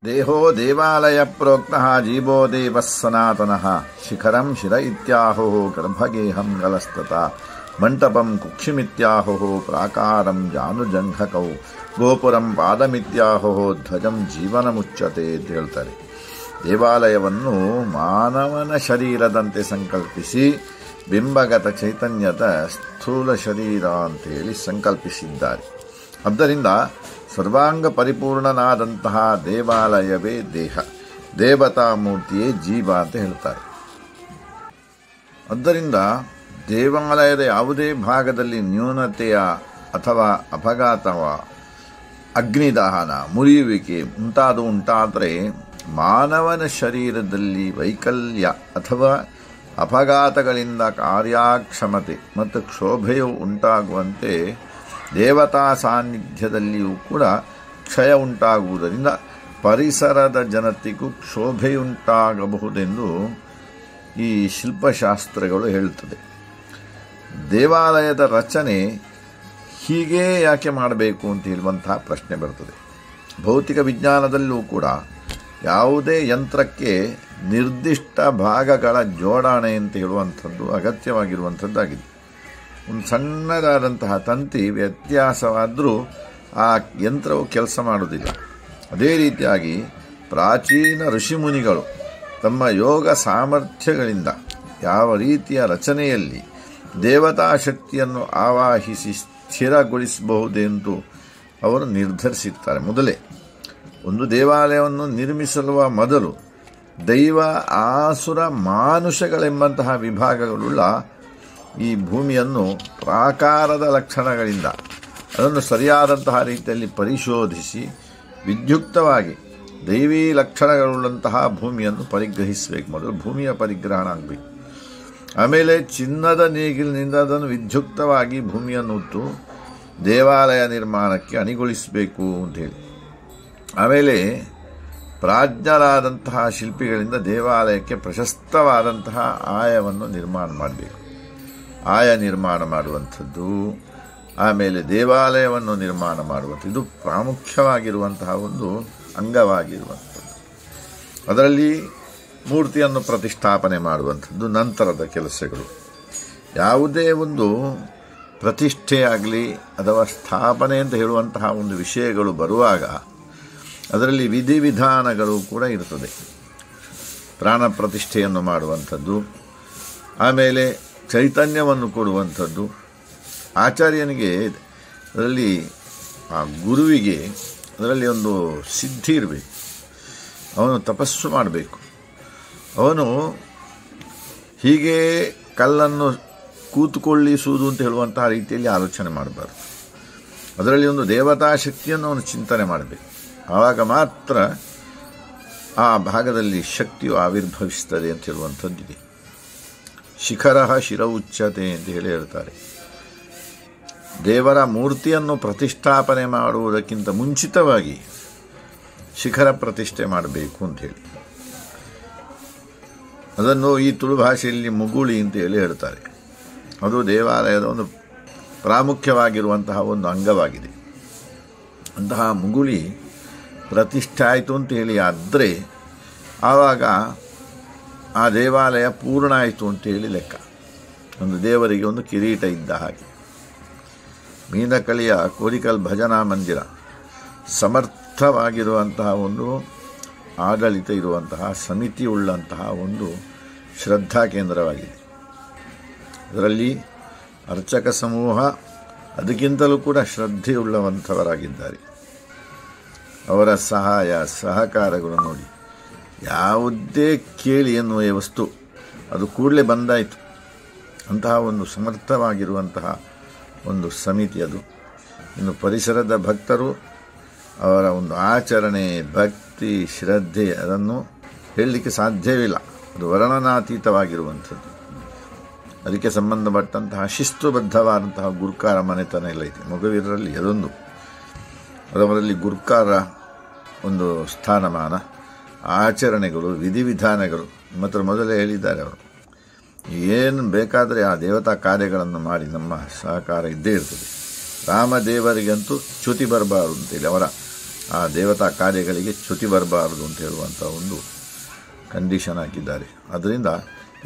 ದೇಹೋ ದೇವಾಲಯ ಪ್ರೋಕ್ತಃ ಜೀವೋ ದೇವಃ ಸನಾತನಃ ಶಿಖರಂ ಶಿರ ಇತ್ಯಾಹೋ ಗರ್ಭಗೇಹಂ ಗಲಸ್ತತ ಮಂಟಪಂ ಕುಕ್ಷಿಮಿತ್ಯಾಹೋ ಪ್ರಾಕಾರಂ ಜಾನುಜಂಘಕೌ ಗೋಪುರಂ ಪಾದಮಿತ್ಯಾಹೋ ಧ್ವಜಂ ಜೀವನಮುಚ್ಯತೆ ಅಂತ ಹೇಳ್ತಾರೆ. ದೇವಾಲಯವನ್ನು ಮಾನವನ ಶರೀರದಂತೆ ಸಂಕಲ್ಪಿಸಿ ಬಿಂಬಗತ ಚೈತನ್ಯದ ಸ್ಥೂಲ ಶರೀರ ಅಂತೇಳಿ ಸಂಕಲ್ಪಿಸಿದ್ದಾರೆ. ಆದ್ದರಿಂದ ಸರ್ವಾಂಗ ಪರಿಪೂರ್ಣನಾದಂತಹ ದೇವಾಲಯವೇ ದೇಹ, ದೇವತಾ ಮೂರ್ತಿಯೇ ಜೀವ ಅಂತ ಹೇಳ್ತಾರೆ. ಆದ್ದರಿಂದ ದೇವಾಲಯದ ಯಾವುದೇ ಭಾಗದಲ್ಲಿ ನ್ಯೂನತೆಯ ಅಥವಾ ಅಪಘಾತವ, ಅಗ್ನಿದಹನ, ಮುರಿಯುವಿಕೆ ಉಂಟಾದರೆ ಮಾನವನ ಶರೀರದಲ್ಲಿ ವೈಕಲ್ಯ ಅಥವಾ ಅಪಘಾತಗಳಿಂದ ಕಾರ್ಯಕ್ಷಮತೆ ಮತ್ತು ಕ್ಷೋಭೆಯು ಉಂಟಾಗುವಂತೆ ದೇವತಾ ಸಾನ್ನಿಧ್ಯದಲ್ಲಿಯೂ ಕೂಡ ಕ್ಷಯ ಉಂಟಾಗುವುದರಿಂದ ಪರಿಸರದ ಜನತೆಗೂ ಕ್ಷೋಭೆಯುಂಟಾಗಬಹುದೆಂದು ಈ ಶಿಲ್ಪಶಾಸ್ತ್ರಗಳು ಹೇಳುತ್ತದೆ. ದೇವಾಲಯದ ರಚನೆ ಹೀಗೇ ಯಾಕೆ ಮಾಡಬೇಕು ಅಂತ ಹೇಳುವಂತಹ ಪ್ರಶ್ನೆ ಬರ್ತದೆ. ಭೌತಿಕ ವಿಜ್ಞಾನದಲ್ಲೂ ಕೂಡ ಯಾವುದೇ ಯಂತ್ರಕ್ಕೆ ನಿರ್ದಿಷ್ಟ ಭಾಗಗಳ ಜೋಡಣೆ ಅಂತ ಹೇಳುವಂಥದ್ದು ಅಗತ್ಯವಾಗಿರುವಂಥದ್ದಾಗಿದೆ. ಒಂದು ಸಣ್ಣದಾದಂತಹ ತಂತಿ ವ್ಯತ್ಯಾಸವಾದರೂ ಆ ಯಂತ್ರವು ಕೆಲಸ ಮಾಡುವುದಿಲ್ಲ. ಅದೇ ರೀತಿಯಾಗಿ ಪ್ರಾಚೀನ ಋಷಿಮುನಿಗಳು ತಮ್ಮ ಯೋಗ ಸಾಮರ್ಥ್ಯಗಳಿಂದ ಯಾವ ರೀತಿಯ ರಚನೆಯಲ್ಲಿ ದೇವತಾ ಶಕ್ತಿಯನ್ನು ಆವಾಹಿಸಿ ಸ್ಥಿರಗೊಳಿಸಬಹುದೆಂದು ಅವರು ನಿರ್ಧರಿಸಿರ್ತಾರೆ. ಮೊದಲೇ ಒಂದು ದೇವಾಲಯವನ್ನು ನಿರ್ಮಿಸಲು ಮೊದಲು ದೈವ, ಆಸುರ, ಮಾನುಷಗಳೆಂಬಂತಹ ವಿಭಾಗಗಳುಳ್ಳ ಈ ಭೂಮಿಯನ್ನು ಪ್ರಾಕಾರದ ಲಕ್ಷಣಗಳಿಂದ ಅದನ್ನು ಸರಿಯಾದಂತಹ ರೀತಿಯಲ್ಲಿ ಪರಿಶೋಧಿಸಿ ವಿದ್ಯುಕ್ತವಾಗಿ ದೈವೀ ಲಕ್ಷಣಗಳುಳ್ಳಂತಹ ಭೂಮಿಯನ್ನು ಪರಿಗ್ರಹಿಸಬೇಕು. ಮೊದಲು ಭೂಮಿಯ ಪರಿಗ್ರಹಣ ಆಗಬೇಕು. ಆಮೇಲೆ ಚಿನ್ನದ ನೇಗಿಲಿನಿಂದ ಅದನ್ನು ವಿದ್ಯುಕ್ತವಾಗಿ ಭೂಮಿಯನ್ನು ಉತ್ತು ದೇವಾಲಯ ನಿರ್ಮಾಣಕ್ಕೆ ಅಣಿಗೊಳಿಸಬೇಕು ಅಂತೇಳಿ, ಆಮೇಲೆ ಪ್ರಾಜ್ಞರಾದಂತಹ ಶಿಲ್ಪಿಗಳಿಂದ ದೇವಾಲಯಕ್ಕೆ ಪ್ರಶಸ್ತವಾದಂತಹ ಆಯವನ್ನು ನಿರ್ಮಾಣ ಮಾಡಬೇಕು. ಆಯ ನಿರ್ಮಾಣ ಮಾಡುವಂಥದ್ದು, ಆಮೇಲೆ ದೇವಾಲಯವನ್ನು ನಿರ್ಮಾಣ ಮಾಡುವಂಥದ್ದು, ಇದು ಪ್ರಾಮುಖ್ಯವಾಗಿರುವಂತಹ ಒಂದು ಅಂಗವಾಗಿರುವಂಥದ್ದು. ಅದರಲ್ಲಿ ಮೂರ್ತಿಯನ್ನು ಪ್ರತಿಷ್ಠಾಪನೆ ಮಾಡುವಂಥದ್ದು ನಂತರದ ಕೆಲಸಗಳು. ಯಾವುದೇ ಒಂದು ಪ್ರತಿಷ್ಠೆಯಾಗಲಿ ಅಥವಾ ಸ್ಥಾಪನೆ ಅಂತ ಹೇಳುವಂತಹ ಒಂದು ವಿಷಯಗಳು ಬರುವಾಗ ಅದರಲ್ಲಿ ವಿಧಿವಿಧಾನಗಳು ಕೂಡ ಇರ್ತದೆ. ಪ್ರಾಣ ಪ್ರತಿಷ್ಠೆಯನ್ನು ಮಾಡುವಂಥದ್ದು, ಆಮೇಲೆ ಚೈತನ್ಯವನ್ನು ಕೊಡುವಂಥದ್ದು, ಆಚಾರ್ಯನಿಗೆ ಅದರಲ್ಲಿ ಆ ಗುರುವಿಗೆ ಅದರಲ್ಲಿ ಒಂದು ಸಿದ್ಧಿ ಇರಬೇಕು. ಅವನು ತಪಸ್ಸು ಮಾಡಬೇಕು. ಅವನು ಹೀಗೆ ಕಲ್ಲನ್ನು ಕೂತುಕೊಳ್ಳಿಸುವುದು ಅಂತ ಹೇಳುವಂತಹ ರೀತಿಯಲ್ಲಿ ಆಲೋಚನೆ ಮಾಡಬಾರ್ದು. ಅದರಲ್ಲಿ ಒಂದು ದೇವತಾ ಶಕ್ತಿಯನ್ನು ಅವನು ಚಿಂತನೆ ಮಾಡಬೇಕು. ಆವಾಗ ಮಾತ್ರ ಆ ಭಾಗದಲ್ಲಿ ಶಕ್ತಿಯು ಆವಿರ್ಭವಿಸ್ತದೆ ಅಂತ ಹೇಳುವಂಥದ್ದಿದೆ. ಶಿಖರ ಶಿರ ಉಚ್ಯತೆ ಅಂತ ಹೇಳಿ ಹೇಳ್ತಾರೆ. ದೇವರ ಮೂರ್ತಿಯನ್ನು ಪ್ರತಿಷ್ಠಾಪನೆ ಮಾಡುವುದಕ್ಕಿಂತ ಮುಂಚಿತವಾಗಿ ಶಿಖರ ಪ್ರತಿಷ್ಠೆ ಮಾಡಬೇಕು ಅಂತ ಹೇಳಿ ಅದನ್ನು ಈ ತುಳು ಭಾಷೆಯಲ್ಲಿ ಮುಗುಳಿ ಅಂತ ಹೇಳಿ ಹೇಳ್ತಾರೆ. ಅದು ದೇವಾಲಯದ ಒಂದು ಪ್ರಾಮುಖ್ಯವಾಗಿರುವಂತಹ ಒಂದು ಅಂಗವಾಗಿದೆ. ಅಂತಹ ಮುಗುಳಿ ಪ್ರತಿಷ್ಠೆ ಆಯಿತು ಅಂತ ಹೇಳಿ ಆದರೆ ಆವಾಗ ಆ ದೇವಾಲಯ ಪೂರ್ಣ ಆಯಿತು ಅಂತೇಳಿ ಲೆಕ್ಕ. ಒಂದು ದೇವರಿಗೆ ಒಂದು ಕಿರೀಟ ಇದ್ದ ಹಾಗೆ. ಮೀನಕಳಿಯ ಕೋರಿಕಲ್ ಭಜನಾ ಮಂದಿರ ಸಮರ್ಥವಾಗಿರುವಂತಹ ಒಂದು ಆಡಳಿತ ಇರುವಂತಹ ಸಮಿತಿ ಉಳ್ಳಂತಹ ಒಂದು ಶ್ರದ್ಧಾ ಕೇಂದ್ರವಾಗಿದೆ. ಅದರಲ್ಲಿ ಅರ್ಚಕ ಸಮೂಹ ಅದಕ್ಕಿಂತಲೂ ಕೂಡ ಶ್ರದ್ಧೆಯುಳ್ಳವಂಥವರಾಗಿದ್ದಾರೆ. ಅವರ ಸಹಾಯ ಸಹಕಾರಗಳು ನೋಡಿ, ಯಾವುದೇ ಕೇಳಿ ಎನ್ನುವ ವಸ್ತು ಅದು ಕೂಡಲೇ ಬಂದಾಯಿತು. ಅಂತಹ ಒಂದು ಸಮರ್ಥವಾಗಿರುವಂತಹ ಒಂದು ಸಮಿತಿ ಅದು. ಇನ್ನು ಪರಿಸರದ ಭಕ್ತರು ಅವರ ಒಂದು ಆಚರಣೆ, ಭಕ್ತಿ, ಶ್ರದ್ಧೆ ಅದನ್ನು ಹೇಳಲಿಕ್ಕೆ ಸಾಧ್ಯವಿಲ್ಲ. ಅದು ವರ್ಣನಾತೀತವಾಗಿರುವಂಥದ್ದು. ಅದಕ್ಕೆ ಸಂಬಂಧಪಟ್ಟಂತಹ ಶಿಸ್ತುಬದ್ಧವಾದಂತಹ ಗುರ್ಕಾರ ಮನೆತನ ಎಲ್ಲ ಐತೆ ಮಗುವೀರರಲ್ಲಿ. ಅದೊಂದು ಅದರಲ್ಲಿ ಗುರ್ಕಾರ ಒಂದು ಸ್ಥಾನಮಾನ, ಆಚರಣೆಗಳು, ವಿಧಿವಿಧಾನಗಳು ಮಾತ್ರ ಮೊದಲೇ ಹೇಳಿದ್ದಾರೆ. ಅವರು ಏನು ಬೇಕಾದರೆ ಆ ದೇವತಾ ಕಾರ್ಯಗಳನ್ನು ಮಾಡಿ ನಮ್ಮ ಸಹಕಾರ ಇದ್ದೇ ಇರ್ತದೆ. ರಾಮದೇವರಿಗಂತೂ ಚ್ಯುತಿ ಬರಬಾರದು ಅಂತೇಳಿ ಅವರ ಆ ದೇವತಾ ಕಾರ್ಯಗಳಿಗೆ ಚ್ಯುತಿ ಬರಬಾರದು ಅಂತ ಹೇಳುವಂಥ ಒಂದು ಕಂಡೀಷನ್ ಹಾಕಿದ್ದಾರೆ. ಅದರಿಂದ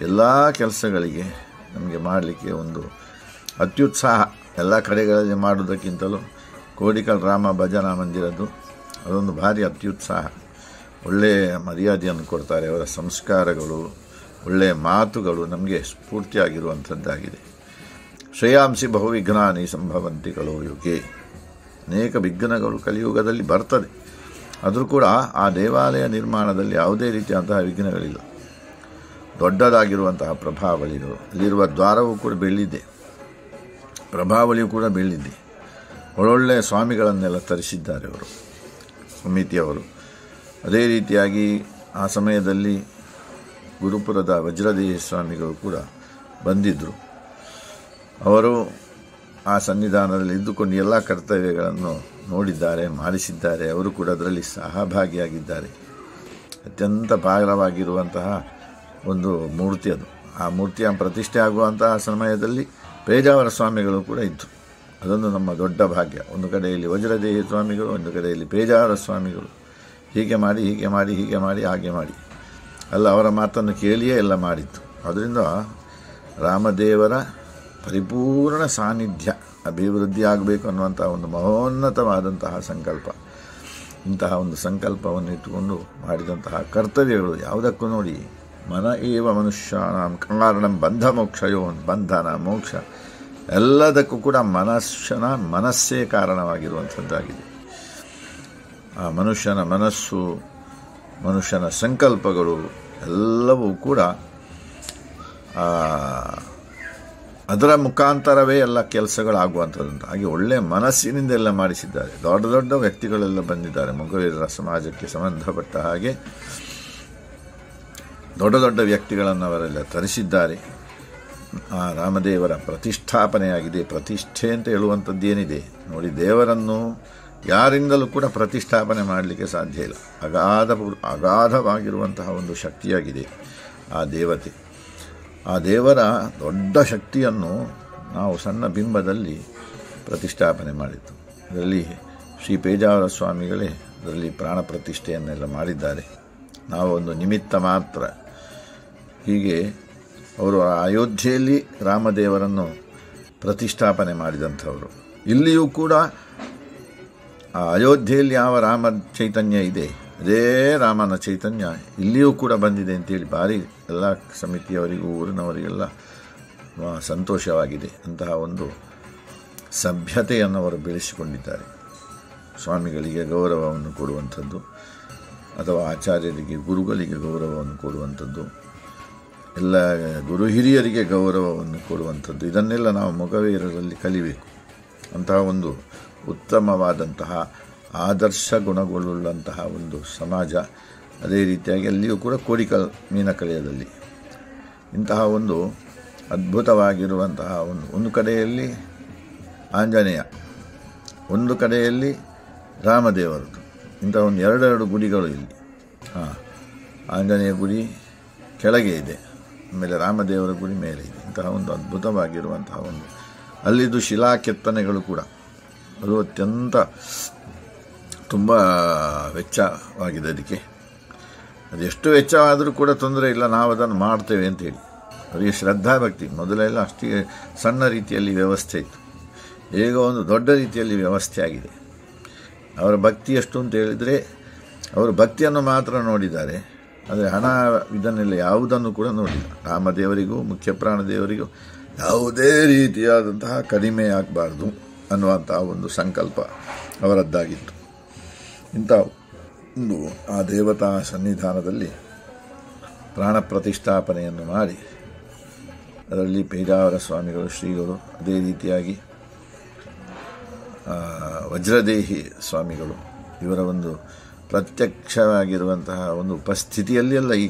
ಎಲ್ಲ ಕೆಲಸಗಳಿಗೆ ನಮಗೆ ಮಾಡಲಿಕ್ಕೆ ಒಂದು ಅತ್ಯುತ್ಸಾಹ. ಎಲ್ಲ ಕಡೆಗಳಲ್ಲಿ ಮಾಡುವುದಕ್ಕಿಂತಲೂ ಕೋಡಿಕಲ್ ರಾಮ ಭಜನಾ ಮಂದಿರದ್ದು ಅದೊಂದು ಭಾರಿ ಅತ್ಯುತ್ಸಾಹ. ಒಳ್ಳೆಯ ಮರ್ಯಾದೆಯನ್ನು ಕೊಡ್ತಾರೆ. ಅವರ ಸಂಸ್ಕಾರಗಳು, ಒಳ್ಳೆಯ ಮಾತುಗಳು ನಮಗೆ ಸ್ಫೂರ್ತಿಯಾಗಿರುವಂಥದ್ದಾಗಿದೆ. ಶ್ರೇಯಾಂಸಿ ಬಹುವಿಘ್ನಾನಿ ಸಂಭವಂತಿ ಕಲೋ ಯುಗೆ. ಅನೇಕ ವಿಘ್ನಗಳು ಕಲಿಯುಗದಲ್ಲಿ ಬರ್ತದೆ. ಆದರೂ ಕೂಡ ಆ ದೇವಾಲಯ ನಿರ್ಮಾಣದಲ್ಲಿ ಯಾವುದೇ ರೀತಿಯಾದಂತಹ ವಿಘ್ನಗಳಿಲ್ಲ. ದೊಡ್ಡದಾಗಿರುವಂತಹ ಪ್ರಭಾವಳಿಗಳು, ಅಲ್ಲಿರುವ ದ್ವಾರವೂ ಕೂಡ ಬೆಳ್ಳಿದೆ, ಪ್ರಭಾವಳಿಯೂ ಕೂಡ ಬೆಳ್ಳಿದೆ. ಒಳ್ಳೊಳ್ಳೆಯ ಸ್ವಾಮಿಗಳನ್ನೆಲ್ಲ ತರಿಸಿದ್ದಾರೆ ಅವರು, ಸಮಿತಿಯವರು. ಅದೇ ರೀತಿಯಾಗಿ ಆ ಸಮಯದಲ್ಲಿ ಗುರುಪುರದ ವಜ್ರದೇಹಿ ಸ್ವಾಮಿಗಳು ಕೂಡ ಬಂದಿದ್ದರು. ಅವರು ಆ ಸನ್ನಿಧಾನದಲ್ಲಿ ಇದ್ದುಕೊಂಡು ಎಲ್ಲ ಕರ್ತವ್ಯಗಳನ್ನು ನೋಡಿದ್ದಾರೆ, ಮಾಡಿಸಿದ್ದಾರೆ. ಅವರು ಕೂಡ ಅದರಲ್ಲಿ ಸಹಭಾಗಿಯಾಗಿದ್ದಾರೆ. ಅತ್ಯಂತ ಭಾರವಾಗಿರುವಂತಹ ಒಂದು ಮೂರ್ತಿ ಅದು. ಆ ಮೂರ್ತಿಯ ಪ್ರತಿಷ್ಠೆ ಆಗುವಂತಹ ಸಮಯದಲ್ಲಿ ಪೇಜಾವರ ಸ್ವಾಮಿಗಳು ಕೂಡ ಇದ್ದರು. ಅದೊಂದು ನಮ್ಮ ದೊಡ್ಡ ಭಾಗ್ಯ. ಒಂದು ಕಡೆಯಲ್ಲಿ ವಜ್ರದೇಹಿ ಸ್ವಾಮಿಗಳು, ಒಂದು ಕಡೆಯಲ್ಲಿ ಪೇಜಾವರ ಸ್ವಾಮಿಗಳು. ಹೀಗೆ ಮಾಡಿ ಹೀಗೆ ಮಾಡಿ ಹೀಗೆ ಮಾಡಿ ಹಾಗೆ ಮಾಡಿ ಅಲ್ಲ, ಅವರ ಮಾತನ್ನು ಕೇಳಿಯೇ ಎಲ್ಲ ಮಾಡಿತ್ತು. ಅದರಿಂದ ರಾಮದೇವರ ಪರಿಪೂರ್ಣ ಸಾನ್ನಿಧ್ಯ ಅಭಿವೃದ್ಧಿ ಆಗಬೇಕು ಅನ್ನುವಂಥ ಒಂದು ಮಹೋನ್ನತವಾದಂತಹ ಸಂಕಲ್ಪ. ಇಂತಹ ಒಂದು ಸಂಕಲ್ಪವನ್ನು ಇಟ್ಟುಕೊಂಡು ಮಾಡಿದಂತಹ ಕರ್ತವ್ಯಗಳು ಯಾವುದಕ್ಕೂ ನೋಡಿ, ಮನ ಏವ ಮನುಷ್ಯಾನಾಂ ಕಾರಣಂ ಬಂಧ ಮೋಕ್ಷಯೋ, ಬಂಧನ ಮೋಕ್ಷ ಎಲ್ಲದಕ್ಕೂ ಕೂಡ ಮನುಷ್ಯನ ಮನಸ್ಸೇ ಕಾರಣವಾಗಿರುವಂಥದ್ದಾಗಿದೆ. ಆ ಮನುಷ್ಯನ ಮನಸ್ಸು, ಮನುಷ್ಯನ ಸಂಕಲ್ಪಗಳು ಎಲ್ಲವೂ ಕೂಡ ಅದರ ಮುಖಾಂತರವೇ ಎಲ್ಲ ಕೆಲಸಗಳಾಗುವಂಥದ್ದು. ಹಾಗೆ ಒಳ್ಳೆಯ ಮನಸ್ಸಿನಿಂದ ಎಲ್ಲ ಮಾಡಿಸಿದ್ದಾರೆ. ದೊಡ್ಡ ದೊಡ್ಡ ವ್ಯಕ್ತಿಗಳೆಲ್ಲ ಬಂದಿದ್ದಾರೆ. ಮೊಗವೀರರ ಸಮಾಜಕ್ಕೆ ಸಂಬಂಧಪಟ್ಟ ಹಾಗೆ ದೊಡ್ಡ ದೊಡ್ಡ ವ್ಯಕ್ತಿಗಳನ್ನು ಅವರೆಲ್ಲ ತರಿಸಿದ್ದಾರೆ. ಆ ರಾಮದೇವರ ಪ್ರತಿಷ್ಠಾಪನೆಯಾಗಿದೆ. ಪ್ರತಿಷ್ಠೆ ಅಂತ ಹೇಳುವಂಥದ್ದು ಏನಿದೆ ನೋಡಿ, ದೇವರನ್ನು ಯಾರಿಂದಲೂ ಕೂಡ ಪ್ರತಿಷ್ಠಾಪನೆ ಮಾಡಲಿಕ್ಕೆ ಸಾಧ್ಯ ಇಲ್ಲ. ಅಗಾಧವಾಗಿರುವಂತಹ ಒಂದು ಶಕ್ತಿಯಾಗಿದೆ ಆ ದೇವತೆ. ಆ ದೇವರ ದೊಡ್ಡ ಶಕ್ತಿಯನ್ನು ನಾವು ಸಣ್ಣ ಬಿಂಬದಲ್ಲಿ ಪ್ರತಿಷ್ಠಾಪನೆ ಮಾಡಿದ್ದು. ಇದರಲ್ಲಿ ಶ್ರೀ ಪೇಜಾವರ ಸ್ವಾಮಿಗಳೇ ಅದರಲ್ಲಿ ಪ್ರಾಣ ಪ್ರತಿಷ್ಠೆಯನ್ನೆಲ್ಲ ಮಾಡಿದ್ದಾರೆ. ನಾವು ಒಂದು ನಿಮಿತ್ತ ಮಾತ್ರ. ಹೀಗೆ ಅವರು ಅಯೋಧ್ಯೆಯಲ್ಲಿ ರಾಮದೇವರನ್ನು ಪ್ರತಿಷ್ಠಾಪನೆ ಮಾಡಿದಂಥವರು. ಇಲ್ಲಿಯೂ ಕೂಡ ಆ ಅಯೋಧ್ಯೆಯಲ್ಲಿ ಯಾವ ರಾಮ ಚೈತನ್ಯ ಇದೆ, ಅದೇ ರಾಮನ ಚೈತನ್ಯ ಇಲ್ಲಿಯೂ ಕೂಡ ಬಂದಿದೆ ಅಂತೇಳಿ ಭಾರಿ ಎಲ್ಲ ಸಮಿತಿಯವರಿಗೂ ಊರಿನವರಿಗೆಲ್ಲ ಸಂತೋಷವಾಗಿದೆ. ಅಂತಹ ಒಂದು ಸಭ್ಯತೆಯನ್ನು ಅವರು ಬೆಳೆಸಿಕೊಂಡಿದ್ದಾರೆ. ಸ್ವಾಮಿಗಳಿಗೆ ಗೌರವವನ್ನು ಕೊಡುವಂಥದ್ದು, ಅಥವಾ ಆಚಾರ್ಯರಿಗೆ ಗುರುಗಳಿಗೆ ಗೌರವವನ್ನು ಕೊಡುವಂಥದ್ದು, ಎಲ್ಲ ಗುರು ಹಿರಿಯರಿಗೆ ಗೌರವವನ್ನು ಕೊಡುವಂಥದ್ದು, ಇದನ್ನೆಲ್ಲ ನಾವು ಮೊಗವೀರರಲ್ಲಿ ಕಲಿಬೇಕು. ಅಂತಹ ಒಂದು ಉತ್ತಮವಾದಂತಹ ಆದರ್ಶ ಗುಣಗಳುಳ್ಳಂತಹ ಒಂದು ಸಮಾಜ. ಅದೇ ರೀತಿಯಾಗಿ ಅಲ್ಲಿಯೂ ಕೂಡ ಕೋಡಿಕಲ್ ಮೀನಕಳೆಯದಲ್ಲಿ ಇಂತಹ ಒಂದು ಅದ್ಭುತವಾಗಿರುವಂತಹ ಒಂದು ಕಡೆಯಲ್ಲಿ ಆಂಜನೇಯ, ಒಂದು ಕಡೆಯಲ್ಲಿ ರಾಮದೇವರದು. ಇಂತಹ ಒಂದು ಎರಡೆರಡು ಗುಡಿಗಳು ಇಲ್ಲಿ. ಆಂಜನೇಯ ಗುಡಿ ಕೆಳಗೆ ಇದೆ, ಆಮೇಲೆ ರಾಮದೇವರ ಗುಡಿ ಮೇಲೆ ಇದೆ. ಇಂತಹ ಒಂದು ಅದ್ಭುತವಾಗಿರುವಂತಹ ಒಂದು, ಅಲ್ಲಿದ್ದು ಶಿಲಾ ಕೆತ್ತನೆಗಳು ಕೂಡ ಅದು ಅತ್ಯಂತ ತುಂಬ ವೆಚ್ಚವಾಗಿದೆ. ಅದೆಷ್ಟು ವೆಚ್ಚವಾದರೂ ಕೂಡ ತೊಂದರೆ ಇಲ್ಲ, ನಾವು ಅದನ್ನು ಮಾಡ್ತೇವೆ ಅಂತೇಳಿ ಅವರಿಗೆ ಶ್ರದ್ಧಾಭಕ್ತಿ. ಮೊದಲೆಲ್ಲ ಅಷ್ಟೇ ಸಣ್ಣ ರೀತಿಯಲ್ಲಿ ವ್ಯವಸ್ಥೆ ಇತ್ತು, ಈಗ ಒಂದು ದೊಡ್ಡ ರೀತಿಯಲ್ಲಿ ವ್ಯವಸ್ಥೆ ಆಗಿದೆ. ಅವರ ಭಕ್ತಿ ಎಷ್ಟು ಅಂತ ಹೇಳಿದರೆ, ಅವರು ಭಕ್ತಿಯನ್ನು ಮಾತ್ರ ನೋಡಿದ್ದಾರೆ, ಆದರೆ ಹಣ ಇದನ್ನೆಲ್ಲ ಯಾವುದನ್ನು ಕೂಡ ನೋಡಿಲ್ಲ. ರಾಮದೇವರಿಗೂ ಮುಖ್ಯ ಪ್ರಾಣದೇವರಿಗೂ ಯಾವುದೇ ರೀತಿಯಾದಂತಹ ಕಡಿಮೆ ಆಗಬಾರ್ದು ಅನ್ನುವಂತಹ ಒಂದು ಸಂಕಲ್ಪ ಅವರದ್ದಾಗಿತ್ತು. ಇಂಥ ಒಂದು ಆ ದೇವತಾ ಸನ್ನಿಧಾನದಲ್ಲಿ ಪ್ರಾಣ ಪ್ರತಿಷ್ಠಾಪನೆಯನ್ನು ಮಾಡಿ ಅದರಲ್ಲಿ ಪೇಜಾವರ ಸ್ವಾಮಿಗಳು ಶ್ರೀಗಳು, ಅದೇ ರೀತಿಯಾಗಿ ವಜ್ರದೇಹಿ ಸ್ವಾಮಿಗಳು, ಇವರ ಒಂದು ಪ್ರತ್ಯಕ್ಷವಾಗಿರುವಂತಹ ಒಂದು ಉಪಸ್ಥಿತಿಯಲ್ಲೆಲ್ಲ ಈ